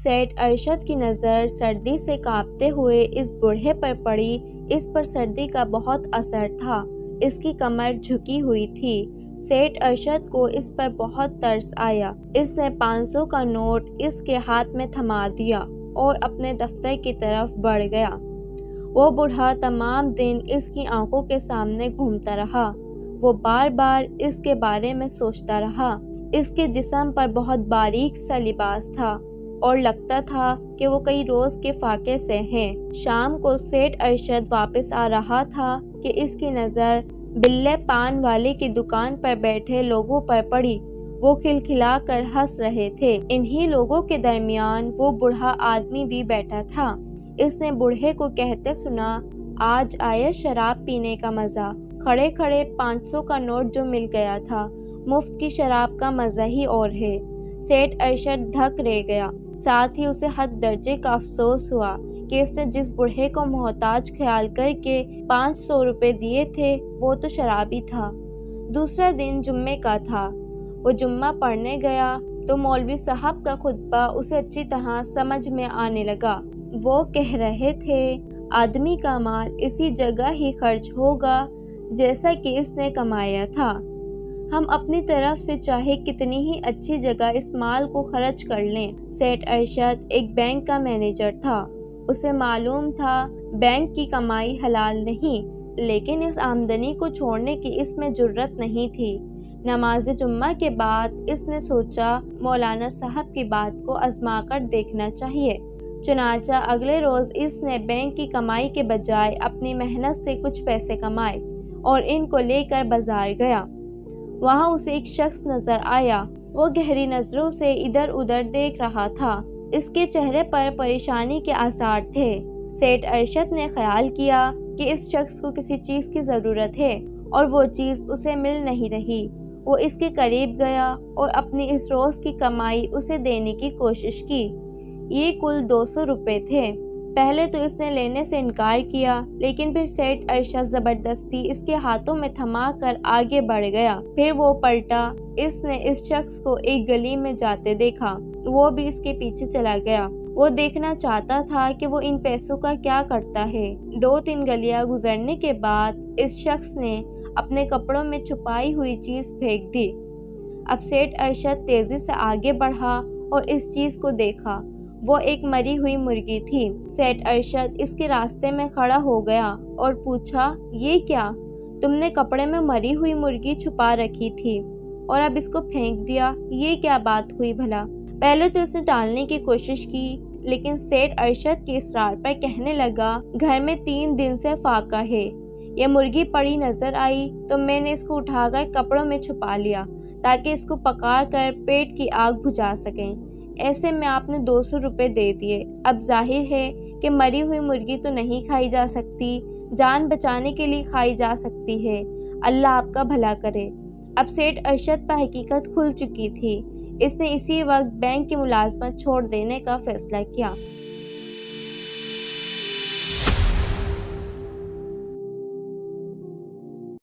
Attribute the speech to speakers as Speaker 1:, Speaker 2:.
Speaker 1: सेठ अरशद की नज़र सर्दी से कांपते हुए इस बूढ़े पर पड़ी। इस पर सर्दी का बहुत असर था। इसकी कमर झुकी हुई थी। सेठ अरशद को इस पर बहुत तरस आया। इसने 500 का नोट इसके हाथ में थमा दिया और अपने दफ्तर की तरफ बढ़ गया। वो बूढ़ा तमाम दिन इसकी आंखों के सामने घूमता रहा। वो बार बार इसके बारे में सोचता रहा। इसके जिस्म पर बहुत बारीक सा लिबास था और लगता था कि वो कई रोज के फाके से है। शाम को सेठ अरशद वापस आ रहा था कि इसकी नज़र बिल्ले पान वाले की दुकान पर बैठे लोगों पर पड़ी। वो खिलखिला कर हंस रहे थे। इन्हीं लोगों के दरमियान वो बूढ़ा आदमी भी बैठा था। इसने बूढ़े को कहते सुना, आज आया शराब पीने का मज़ा। खड़े खड़े 500 का नोट जो मिल गया था, मुफ्त की शराब का मज़ा ही और है। सेठ अरशद धक रह गया। साथ ही उसे हद दर्जे का अफसोस हुआ कि इसने जिस बूढ़े को मोहताज ख्याल करके 500 रुपए दिए थे, वो तो शराबी था। दूसरा दिन जुम्मे का था। वो जुम्मा पढ़ने गया तो मौलवी साहब का खुतबा उसे अच्छी तरह समझ में आने लगा। वो कह रहे थे, आदमी का माल इसी जगह ही खर्च होगा जैसा कि इसने कमाया था। हम अपनी तरफ से चाहे कितनी ही अच्छी जगह इस माल को खर्च कर लें। सेठ अरशद एक बैंक का मैनेजर था। उसे मालूम था बैंक की कमाई हलाल नहीं, लेकिन इस आमदनी को छोड़ने की इसमें जुर्रत नहीं थी। नमाज जुम्मा के बाद इसने सोचा मौलाना साहब की बात को आजमा कर देखना चाहिए। चुनाचा अगले रोज इसने बैंक की कमाई के बजाय अपनी मेहनत से कुछ पैसे कमाए और इनको लेकर बाजार गया। वहाँ उसे एक शख्स नजर आया। वो गहरी नजरों से इधर उधर देख रहा था। इसके चेहरे पर परेशानी के आसार थे। सेठ अरशद ने ख्याल किया कि इस शख्स को किसी चीज की जरूरत है और वो चीज उसे मिल नहीं रही। वो इसके करीब गया और अपनी इस रोज की कमाई उसे देने की कोशिश की। ये कुल 200 रुपए थे। पहले तो इसने लेने से इनकार किया, लेकिन फिर सेठ अरशद जबरदस्ती इसके हाथों में थमा कर आगे बढ़ गया। फिर वो पलटा। इसने इस शख्स को एक गली में जाते देखा। वो भी इसके पीछे चला गया। वो देखना चाहता था कि वो इन पैसों का क्या करता है। 2-3 गलियां गुजरने के बाद इस शख्स ने अपने कपड़ों में छुपाई हुई चीज फेंक दी। अब सेठ अरशद तेजी से आगे बढ़ा और इस चीज को देखा। वो एक मरी हुई मुर्गी थी। सेठ अरशद इसके रास्ते में खड़ा हो गया और पूछा, ये क्या? तुमने कपड़े में मरी हुई मुर्गी छुपा रखी थी और अब इसको फेंक दिया, ये क्या बात हुई भला? पहले तो इसने टालने की कोशिश की, लेकिन सेठ अरशद के इसरार पर कहने लगा, घर में 3 दिन से फाका है। ये मुर्गी पड़ी नजर आई तो मैंने इसको उठाकर कपड़ों में छुपा लिया ताकि इसको पका कर पेट की आग बुझा सकें। ऐसे में आपने 200 रुपए दे दिए। अब जाहिर है कि मरी हुई मुर्गी तो नहीं खाई जा सकती, जान बचाने के लिए खाई जा सकती है। अल्लाह आपका भला करे। अब सेठ अरशद पर हकीकत खुल चुकी थी। इसने इसी वक्त बैंक की मुलाजमत छोड़ देने का फैसला किया।